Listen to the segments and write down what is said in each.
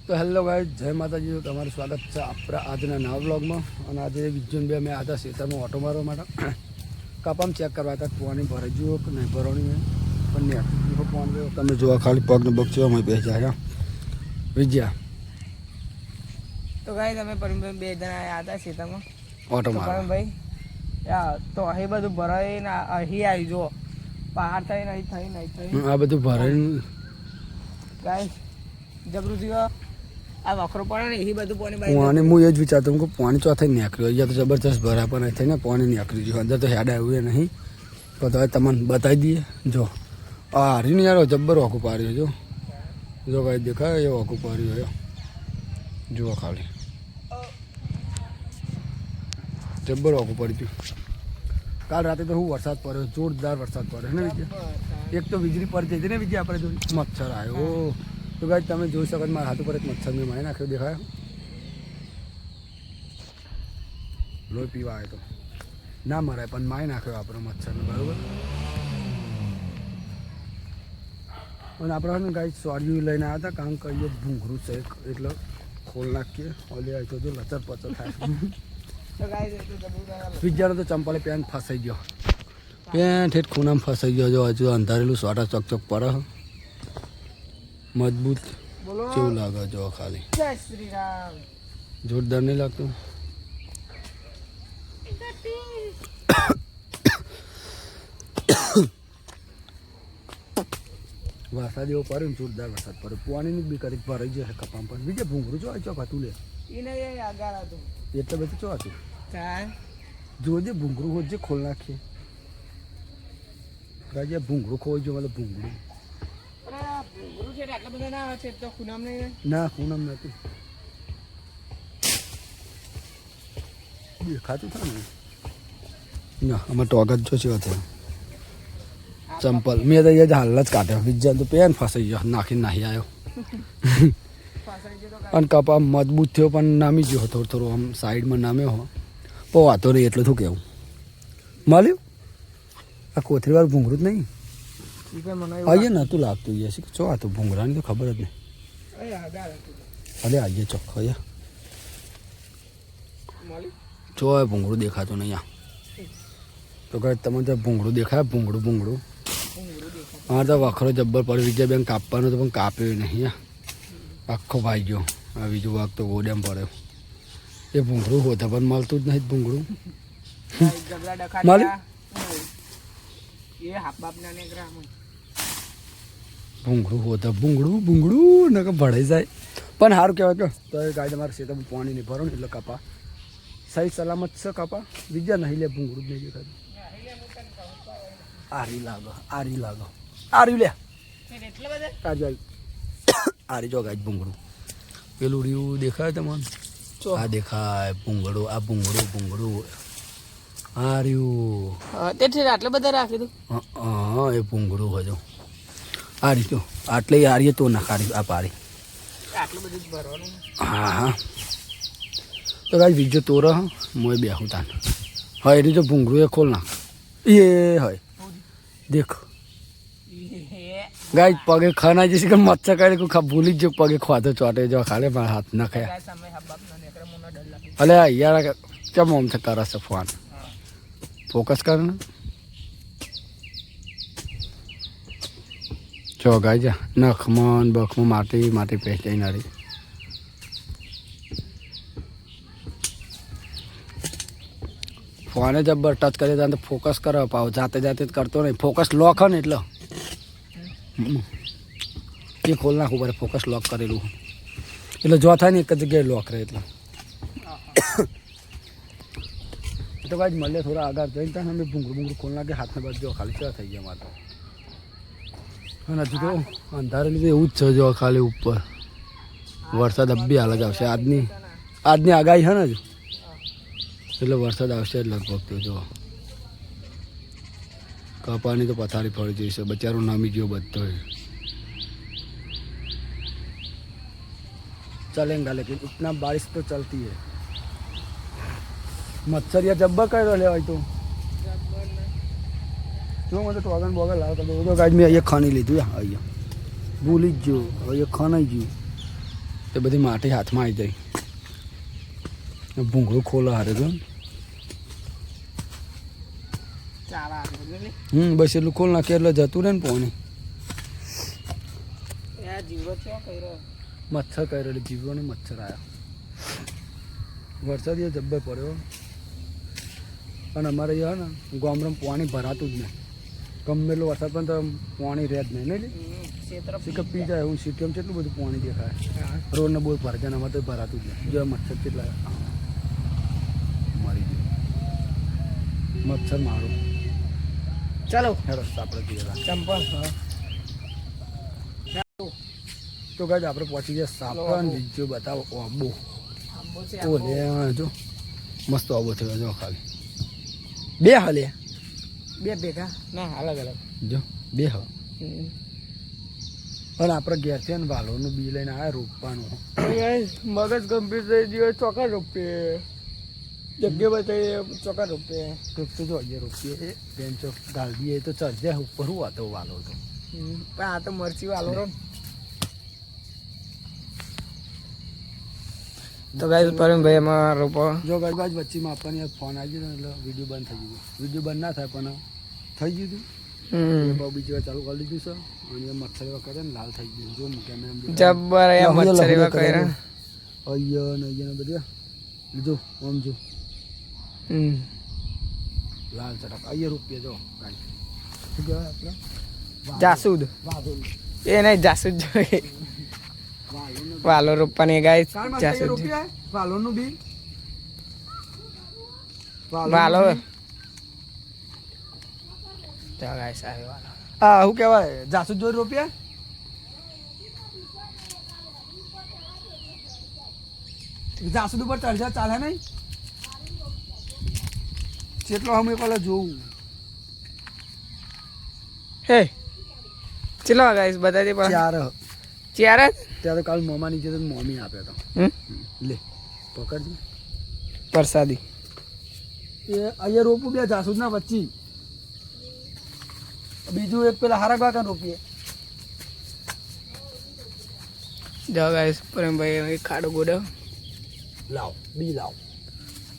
તો hello guys, જય માતાજી. તમારું સ્વાગત છે આપણા આજના નવા વ્લોગમાં. અને આજે વિજ્જન બે અમે આવ્યા ખેતરમાં ઓટો મારવા માટે કપામ ચેક કરવા હતા. પાણી ભરાઈ જુઓ કે નહીં ભરવાની પણ નહીં પાણી તમે જોવા ખાલી પગને પગ છે અમે બેસી જાય વિજયા. તો ગાઈઝ અમે પરમભાઈ બે જણા આવ્યા હતા ખેતરમાં ઓટો મારવા. પરમભાઈ તો અહીં બધું ભરાઈને અહીં આવી જો પહાડ થઈને અહીં થઈ આ બધું ભરાઈને ગાઈઝ જબરું થયો. આ વખરો પડે ને એ બધું પાણી પાણી હું એ જ વિચારતો હું કે પાણી ચોથા નીકળ્યું. અહીંયા તો જબરજસ્ત ભરા પણ થઈને પાણી નીકળી ગયું. અંદર તો હેડા આવ્યું નહીં તો હવે તમને બતાવી દઈએ. જો આ હારીને યાર જબ્બર ઓકું પાડ્યું. જો કાંઈ દેખાય એ ઓકું પાડ્યું હોય. જુઓ ખાલી જબ્બર ઓકું પડી ગયું. કાલ રાતે તો હું વરસાદ પડ્યો, જોરદાર વરસાદ પડ્યો ને વિજય. એક તો વીજળી પડી જતી ને વિજય, આપણે જો મચ્છર આવ્યો. તો ગાઈસ તમે જોઈ શકો મારા હાથ ઉપર એક મચ્છર મેં મારી નાખ્યો, દેખાયો? લોહી પીવા આવ્યો તો ના મરાય પણ મારી નાખ્યો આપણે મચ્છરને, બરાબર. અને આપણે ગાઈસ સોર્યું લઈને આવ્યા હતા, કારણ કે અહીંયા ભૂંગરું છે એટલે ખોલ નાખીએ. ઓલી આવી તો જો લચર પચર થાય. વિજ્ઞાનો તો ચંપલે પેન્ટ ફસાઈ ગયો, પેન્ટ હેઠ ખૂણામાં ફસાઈ ગયો. જો હજુ અંધારેલું સોટા ચોક પડે મજબૂત કેવું લાગે જો ખાલી. જય શ્રી રામ. જોરદાર નહીં લાગતું? વરસાદ એવો પડે ને જોરદાર વરસાદ પડે. પાણીની બી કરી ભરાઈ જશે કપામ પણ. બીજે ભૂંગરું જો ચોક હતું લે એને આગળ હતું એટલે બધું ચો હતું. કાંઈ જોજે ભૂંગરું હોત જે ખોલ નાખીએ. રાજ્ય ભૂંગરું ખોઈ જો મતલબ ભૂંગરું આટલા બધા ના આવે છે તો ખૂનામ નહીં ના પૂનમ નથી દેખાતું થાય ને. ના આમાં ટોગ જ જો છે ચંપલ મેં તો અહીંયા જ હાલ જ કાઢ્યો. બીજા તો પેન ફસાઈ ગયો, નાખીને નાહી આવ્યો. અને કપા મજબૂત થયો પણ નામી ગયો થોડો આમ સાઈડમાં નામ્યો હો પણ વાતો રહી એટલે શું કહેવું. મળ્યું આ કોથળીવાળું ભૂંગરું જ નહીં આઈએ નહોતું લાગતું. એ છે ચો હતું ભૂંગરાની તો ખબર જ નહીં. અરે આઈએ ચોખ્ખો અહીંયા ચો ભૂંગળું દેખાતું નહીં. તો કહે તમે તો ભૂંગળું દેખાય ભૂંગળું. હા તો વખરો જબ્બર પડ્યો. વિજય બેન કાપવાનો તો પણ કાપ્યો નહીં. આખો ભાઈ ગયો. આ બીજું વાઘ તો ગોડામ પડ્યો. એ ભૂંગળું હોતા પણ મળતું જ નહીં ભૂંગળું. મળ્યું ભૂંગળું હોતા ભૂંગળું ને ભળાઈ જાય પણ સારું કહેવાય. કે તો એ ગાય તમારે ખેતરમાં પાણી નહીં ભરો ને એટલે કપા સહી સલામત છે. કપા બીજા નહીં લે ભૂંગળું જ નહીં દેખાતું. આરી લાગો આર્યું લે આરી જો ગાય ભૂંગળું પેલું રીવું દેખાય તમને? આ દેખાય ભૂંગળું. આ ભૂંગળું આર્યું આટલા બધા રાખી દઉં. હા એ ભૂંગળું હજુ આ રીતો આટલે આરીએ તો નાખારી આ પારી આટલું બધું ભરવાનું. હા તો ગાય બીજો તોર મોય બેહું તાન હા એની તો ભૂંગળું એ ખોલ નાખ એ હોય દેખ ગાય પગે ખાના જશે કે મચ્છર કાઢે કોઈ ભૂલી જ પગે ખવાતો ચોટે જો ખાલે મારા હાથ ના ખાયા. અલે યાર કેમ આમ છે કરે છે ફોન ફોકસ કર ને. જો ગાય જા નખમાં બખમાં માટી પહેચાઈ નારી. ફોને જબ્બર ટચ કરી દે તો ફોકસ કરો પાવ જાતે જ કરતો નહીં. ફોકસ લોક ને એટલે એ ખોલ નાખવું પડે. ફોકસ લોક કરેલું એટલે જો થાય ને એક જ જગ્યાએ લોક રહે એટલે તો કાંઈ મળે થોડા આગળ જઈને ત્યાં અમે ભૂંગળું ખોલ નાખે હાથને બાજુ જો ખાલી ચા થઈ ગયા મારે તો. અને હજુ તો અંધારેલું તો એવું જ છે જો ખાલી ઉપર વરસાદ અબ્બી હાલ જ આવશે. આજની આગાહી છે ને હજુ એટલે વરસાદ આવશે જ લગભગ. તો જો કપાની તો પથારી પડી જઈશે. બચારો નામી ગયો બધો. चलेगा लेकिन इतना बारिश तो चलती है. मच्छर या जब्बर कर ले भाई तो जो मतलब टोगन बोगन लाव कर दो गाइस में ये खाने ली तू या भूल ही जो ये खाना ही जो તે બધી માટી હાથમાં આવી જાય. ભૂંગળું ખોલો હારે જો. ચારા આપી બસ એટલું ખોલ નાખે એટલે જતું રહે ને પાણી. એ જીવો છો કર્યો મચ્છર કર્યો એટલે જીવો ને મચ્છર આવ્યા. વરસાદ એ જબ્બર પડ્યો અને અમારે અહીંયા ને ગામડામાં પાણી ભરાતું જ નહીં. ગમે એટલો વરસાદ પણ તો પાણી રહે જ નહીં. ક્ષેત્ર સિક્કા પી જાય એવું સિટીમાં કેટલું બધું પાણી દેખાય. રોડને બહુ ભરાય છે અમારે તો ભરાતું જ નહીં. જો મચ્છર કેટલા મરી ગયું મચ્છર મારું. ચાલો હેડો આપણે જઈએ. ચંપલ તો ગાજ આપણે પહોંચી ગયા સાપરા ને બીજો બતાવો આબો. આંબો છે ઓ લે જો મસ્ત આબો થયો જો ખાલી બે હાલે બે ભેગા ના અલગ અલગ જો બે હ. અને આપણે ઘેર છે ને વાલોનું બી લઈને આવ્યા રોપવાનું. મગજ ગંભીર થઈ ગયો ચોકા રોપીએ જગ્યા બતાવીએ ચોકા રોપીએ તો જો અહીંયા રોપીએ એ બેન્ચો ગાળ દઈએ તો ચડજે ઉપર શું હતો વાલો તો. પણ આ તો મરચી વાલો રો. તો ગાઈસ પરમભાઈ એમાં રોપો જો ગાજ વચ્ચેમાં આપણને ફોન આવી ગયો એટલે વિડીયો બંધ થઈ ગયું. વિડીયો બંધ ના થાય પણ થઈ ગયું હતું. બહુ બીજી વાર ચાલુ કરી દીધું છે અને મચ્છર એવા કરે ને લાલ થઈ ગયું. જો કેમેરા જબ્બર એ મચ્છર એવા કર્યા અહીંયા ને અહીંયા ને બધા લીધું આમ જો લાલ ચટક અહીંયા રૂપિયા જો ગાય શું કહેવાય આપણે જાસૂદ એ નહીં જાસૂદ જોઈએ વાલો રોપવાની ગાય જાસૂદ વાલોનું બી વાલો તો ગાઈસ આવે વાલો હા શું કહેવાય જાસૂદ જોઈ રૂપિયા જાસૂદ ઉપર ચડશે ચાલે નહીં કેટલો અમે પેલા જોવું. હે ચલો ગાઈસ બતાવી દે પણ ચાર ચાર ત્યારે કાલ મોમા નીચે તો મોમી આપ્યો હતો. લે પકડજે પ્રસાદી એ અહીંયા રોપું બે જાસૂદના વચ્ચે બીજું એક પેલા હારા કાકા રોપીએ. જો ગાઈસ પરમભાઈ ખાડો ગોડો લાવ બી લાવ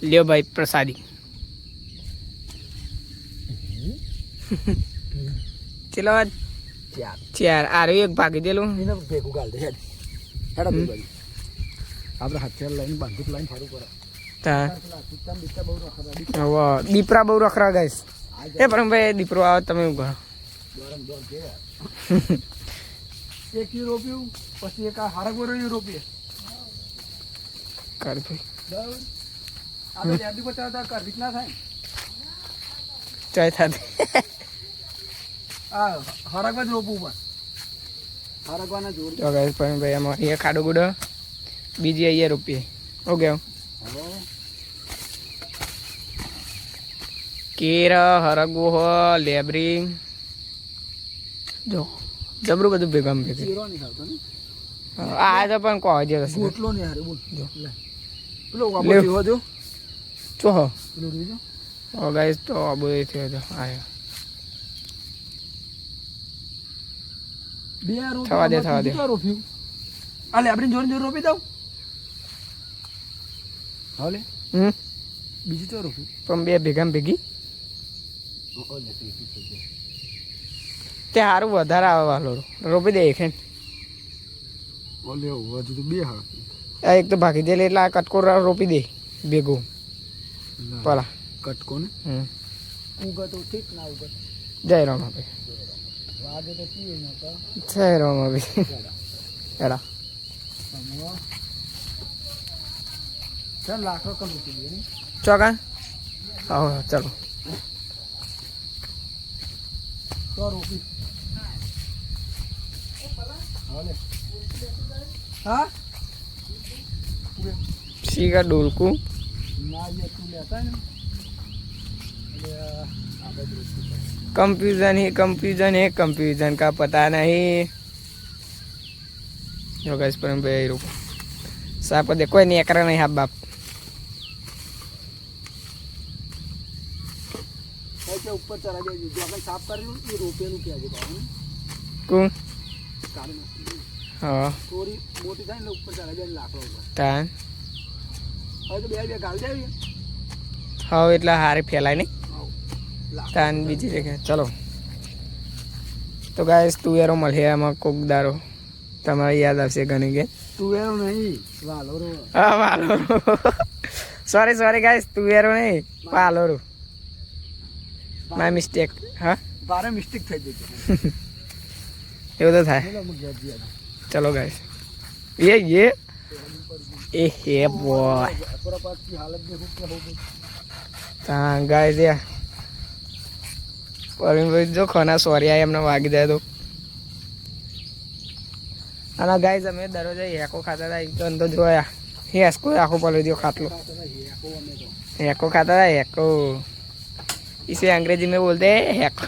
લ્યો ભાઈ પ્રસાદી ચલો ચાર ચાર આરે એક ભાગી દેલું એને ભેગું ગાલ દે હેડ હેડા ભાઈ આપણે હથિયાર લઈને બાંધુક લઈને ફરું કરે. તા પિત્તા બિત્તા બહુ રખડા હવે દીપરા બહુ રખડા ગાઈસ એ પરમભાઈ દીપરો આવે તમે એવું કરો ગરમ દોર કે એક ઈ રોપ્યું પછી એક આ હારા ગોરો ઈ રોપીએ કર ભાઈ બરાબર. આ તો યાદી બચાવતા કરવી જ ના થાય. ચાય થાતી આ હરગવા જ રોપવું પણ હરગવાના જોડ તો ગાઈસ પરમભાઈ એમાં એ ખાડો ગોડો બીજી અહીંયા રૂપિયે ઓકે કેર હરગવો હો લેબરી જો જબરું બધું ભેગા ભેગું શીરો નહીં ખાવતો ને આ તો પણ કહો જે ગોટલો નહીં હારે બોલ જો લે પેલો વાપર લ્યો. જેવો જો ચો હો પેલો રીજો ગાઈસ તો આબો એ થયો તો આયો બે આ રોપી થવા દે, થવા દે. બીજું ક્યાં રોપ્યું આ લે આપણે જોડે જોડે રોપી દઉં હા લે બીજું ક્યાં રોપ્યું પણ બે ભેગા ભેગી ઓ લે પીકી થઈ ગઈ. તે સારું વધારે આવે વાલો રોપી દે એક ઓ લે હજુ તો બે હા આ એક તો ભાગી દે એટલે આ કટકો રોપી દે ભેગું પલા કટકો ને ઉગા તો ઠીક ના ઉગા જય રામ ભાઈ વાગે તો પીએ ન તો જય રામ ભાઈ એડા ચાલ લાકડો કમ મૂકી દઈએ ને ચોકા હા ચાલો તો રોપી હા લે હા શીખા ડોલકું ના ये તું લેતા ને એટલે આ બધું રોપી कंफ्यूजन है कंफ्यूजन का पता नहीं जो गाइस पर भाई रुको साहब को देखो नहीं करा नहीं हाथ बाप કે ઉપર ચડા જાય જો આપણે સાફ કર્યું એ રોપેલું કે આજે બાબુ कौन કાઢી નાખ્યું હા થોડી મોટી થાય ને ઉપર ચડાવી દે લાકડો ઉપર. તાન હવે તો બે ગાળ જાય હવે એટલે હારે ફેલાય નહીં લાકડો તાન બીજી જગ્યાએ ચલો. તો ગાઈસ તુવેરો મળે આમાં કોક દારો તમારે યાદ આવશે ઘણી કે તુવેરો નહીં વાલોરો. હા વાલોરો સોરી ગાઈસ તુવેરો નહીં વાલોરો માય મિસ્ટેક. હા બારે મિસ્ટેક થઈ જતી. એવું તો થાય. ચલો મુક જઈએ. ચલો ગાઈસ એ હે બોય પૂરા પાછી હાલત દેખો કે હો ગઈ. હા ગાઈસ યાર પરવીનભાઈ જો ખોના સોરી આ એમને વાગી જાય તો. અને ગાઈસ અમે દરરોજ હેકો ખાતા હતા તો જોયા હેસકો આખો પલો દો ખાટલો હેકો खाता था हैको इसे अंग्रेजी में बोलते हैं हैको.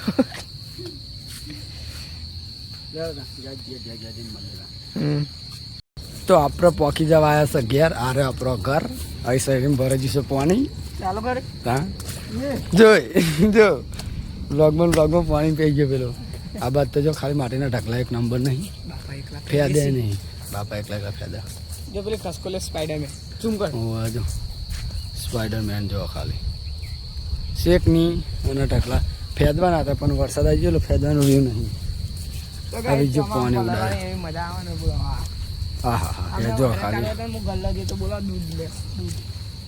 તો આપણે પોકી જવા આવ્યા છે ઘેર. આરે આપણો ઘર અહીં શહેરી ભરે જશે પાણી. ચાલો કરે હા જો બ્લોગમાં પાણી પી ગયો પેલો. આ બાદ તો જો ખાલી માટીના ઢગલા એક નંબર નહીં બાપા એકલા ફેદે નહીં. બાપા એકલા ફેદા. જો પેલી ખસકોલે સ્પાઈડરમેન ઝૂમ કર જો સ્પાઈડરમેન જો ખાલી શેકની અને ઢગલા ફેદવાના હતા પણ વરસાદ આવી ગયો એટલે ફેદવાનું રહ્યું નહીં. તો આવી જો પાણી ઉડાડે. એવી મજા આવે ને બોલો. હા હા હા એ જો ખાલી હું ગલ્લા જે તો બોલો દૂધ લે દૂધ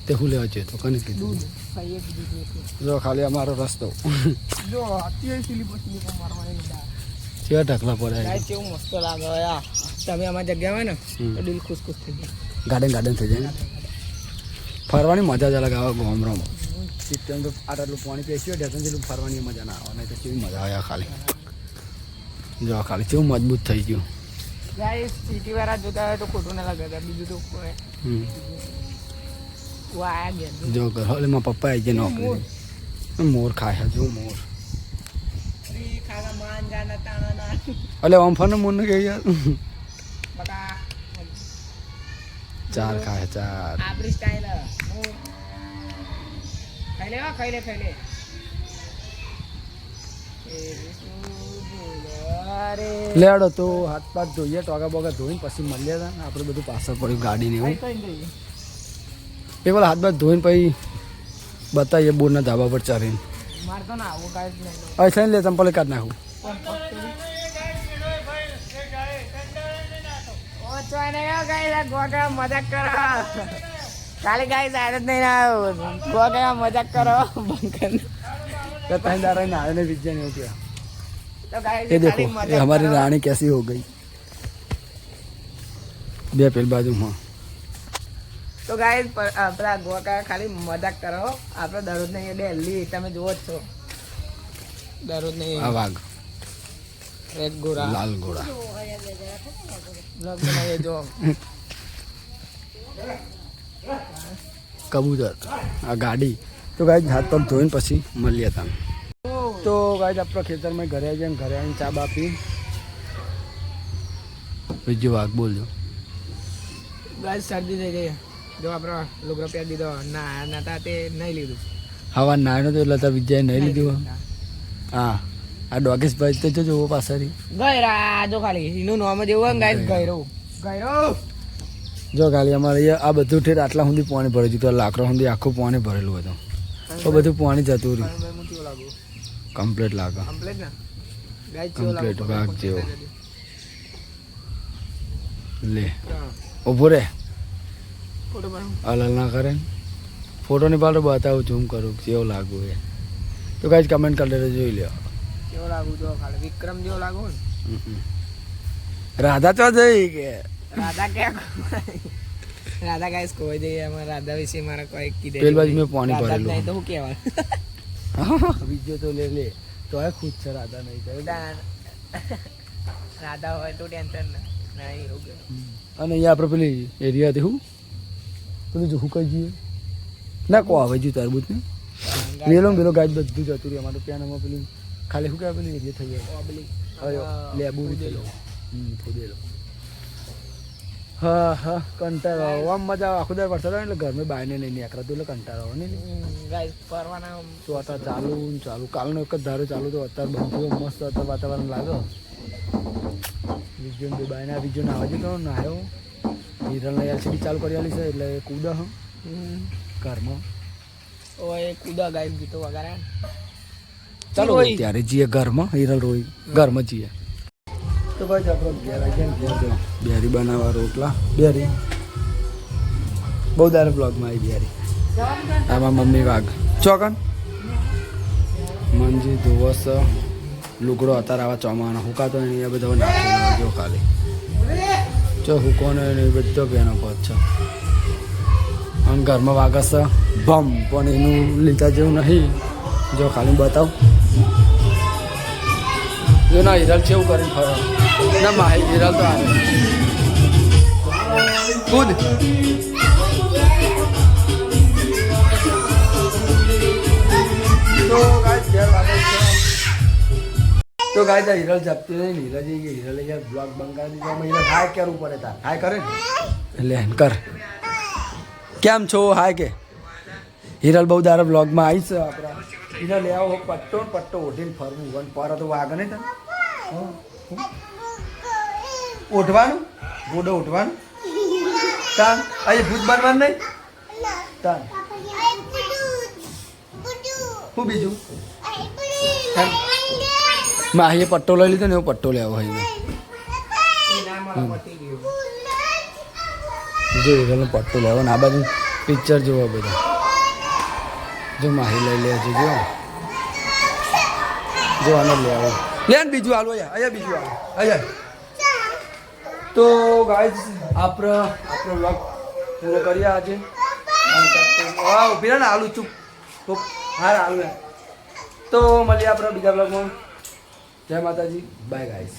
તે હું લેવા જોઈએ તો કને કીધું દૂધ ખાઈએ દૂધ જો ખાલી અમારો રસ્તો જો અત્યારે સ્લીપો મારવાની મજા કેવા ઢગલા પડે. ગાઈસ કેવું મસ્ત લાગે યાર. તમે અમારી જગ્યા હોય ને તો દિલ ખુશ થઈ જાય. ગાર્ડન થઈ જાય ને ફરવાની મજા જ અલગ આવે ગામડામાં. સિસ્ટમ તો આટલું પાણી પેસ્યું ઢેસન જેટલું ફરવાની મજા ના આવે નહીં તો કેવી મજા આવે ખાલી. જો ખાલી કેવું મજબૂત થઈ ગયું. ગાઈસ સિટી વાળા જોતા હોય તો ખોટું ના લાગે બીજું તો કોઈ વાયા ગયા જો ઘર એટલે મારા પપ્પા આવી ગયા નોકરી. મોર ખાય જો મોર. ખાના માન જાના તાણા ના એટલે ઓમફાનો મોર ને કે યાર બકા 4 ખાય 4. આપણી સ્ટાઈલ ખાઈ લે લેડો તો હાથ પાથ ધોઈએ ટોગા બોગા ધોઈને પછી મળીએ હતા ને આપણે બધું પાછળ પડ્યું ગાડીને એવું. એક વાર હાથ બાથ ધોઈને પછી બતાવીએ બોરના ધાબા પર ચડીને. મારતો ના આવું ગાઈસ નહીં હવે થઈને લે ચંપલ કાઢ નાખું. મજાક કરો ખાલી ગાઈસ આદત નહીં આવ્યો ગોગા મજાક કરો तो तहीं दारा नारे ने विजय नहीं हो गया. तो गाइस ये देखो ये हमारी रानी कैसी हो गई. बे पेल बाजू में तो गाइस આપણા ગોકા ખાલી મજાક કરો. આપણે દરરોજ નહીં ડેલી તમે જોવો જ છો દરરોજ નહીં આ વાઘ રેડ ગોરા લાલ ઘોડા બ્લોગ બનાવીએ જો કબૂતર આ ગાડી. તો ગાય હાથ પગ ધોઈને પછી મળીએ હતા. તો ગાય આપણા ખેતરમાં ઘરે આવી જાય ઘરે આવીને ચા બાપી બીજો વાઘ બોલજો. ગાઈસ શરદી થઈ ગઈ જો આપણો લુગડો પહેરી દીધો ના નતા તે નહીં લીધું હવા નાનો તો એટલે તાર વિજય નહીં લીધું. હા આ ડોગેશ ભાઈ તો જોવો પાછળ ગયરા જો ખાલી એનું નામ જ એવું ગાઈસ ગયરો જો ખાલી અમારે આ બધું ઠેર આટલા સુધી પાણી ભરેલું હતું. લાકડા સુધી આખું પાણી ભરેલું હતું તો બધું પાણી જતું રહ્યું. કમ્પ્લીટ લાગે કમ્પ્લીટ વાઘ જેવો. લે ઉભો રે અલલ ના કરે. ફોટો ની પાડો બતાવું ઝૂમ કરું કેવો લાગુ એ તો કાંઈ કમેન્ટ કરી દેજો જોઈ લ્યો. કેવો લાગુ જો ખાલી વિક્રમ જેવો લાગુ ને. રાધા તો જઈ કે રાધા ક્યાં રાધા ગાઈસ કોઈ દે અમારા રાધા વિશે મારા કોઈ કીધે પેલ બાજુ મેં પાણી રાધા ભરેલું. નહીં તો શું કહેવાય બીજો તો લે લે તો આ ખુદ છે રાધા નહીં તો. રાધા હોય તો ટેન્શન નહીં એવું કે અને અહીંયા આપણે પેલી એરિયા હતી શું પેલું જો હુકાઈ જઈએ ના કો આવે છે તરબૂચ ને વેલો વેલો ગાજ બધું જતું રહ્યું. અમારે ત્યાંમાં પેલું ખાલી શું કહેવાય પેલું એરિયા થઈ ગયો લેબુ થયેલો થોડેલો. હા હા કંટાળો આવે આમ મજા આવે. આખો દર વરસાદ આવે એટલે ઘરમાં બહારને નહીં નીકળતું એટલે કંટાળો આવે નહીં. ગાઈસ ફરવાના તો અત્યારે ચાલુ કાલનો એક જ ધારો ચાલુ તો અત્યારે બધું મસ્ત અત્યારે વાતાવરણ લાગે. વિજ્યુન બે બાયના વિજ્યુન આવે છે તો નાયો હિરલને એલસીડી ચાલુ કરી આલી છે એટલે કૂદ હ ઘરમાં ઓય કુદા ગાઈસ ગીતો વગાડ્યા ચાલો રોઈ. ત્યારે જઈએ ઘરમાં હિરલ રોઈ ઘરમાં જઈએ તો ભાઈ આપણો ઘેર આવી ગયા ને ઘેર જો બેરી બનાવવા રોટલા બેરી બહુ દારે બ્લોગમાં આવી બેરી આમાં મમ્મી વાઘ ચોકન મંજી ધોવસ લુગડો અત્યારે આવા ચોમાનો હુકાતો નહીં એ બધો નાખેલો જો ખાલી જો હુકો ને એ બધો બેનો પદ છે અને ઘરમાં વાગસ ભમ પણ એનું લીધા જેવું નહીં જો ખાલી બતાવ જો ના હિરલ છે એવું કરીને ફરો ના માહી હિરલ તો આવે કૂદ તો ગાય તા હિરલ જપતી નહીં હિરલ જઈએ હિરલ યાર બ્લોગ બંધ કરી દીધો હિરલ હાય કરવું પડે તાર હાય કરે ને એટલે એમ કર કેમ છો હાય કે હિરલ બહુ દારા બ્લોગમાં આવી છે આપણા હિરલ આવો પટ્ટો ને પટ્ટો ઓઢીને ફરવું વન પર તો વાગ નહીં તને ઉઠવાનું ગોડો ઉઠવાનું તાન અહીં ભૂત બનવાનું નહીં તાન શું બીજું માહીએ પટ્ટો લઈ લીધો ને એવો પટ્ટો લેવો હોય જો હિરલનો પટ્ટો લેવો ને આ બાજુ પિક્ચર જોવા બધા જો માહી લઈ લે જો જો આને લેવો લે ને બીજું હાલો અહીંયા બીજું હાલો અહીંયા તો ગાઈઝ આપણો વ્લોગ પૂરો કરીએ આજે હા ઉભી રહે ને આલુ ચૂપ હા આલુ તો મળીએ આપણે બીજા બ્લોગમાં જય માતાજી બાય ગાઈઝ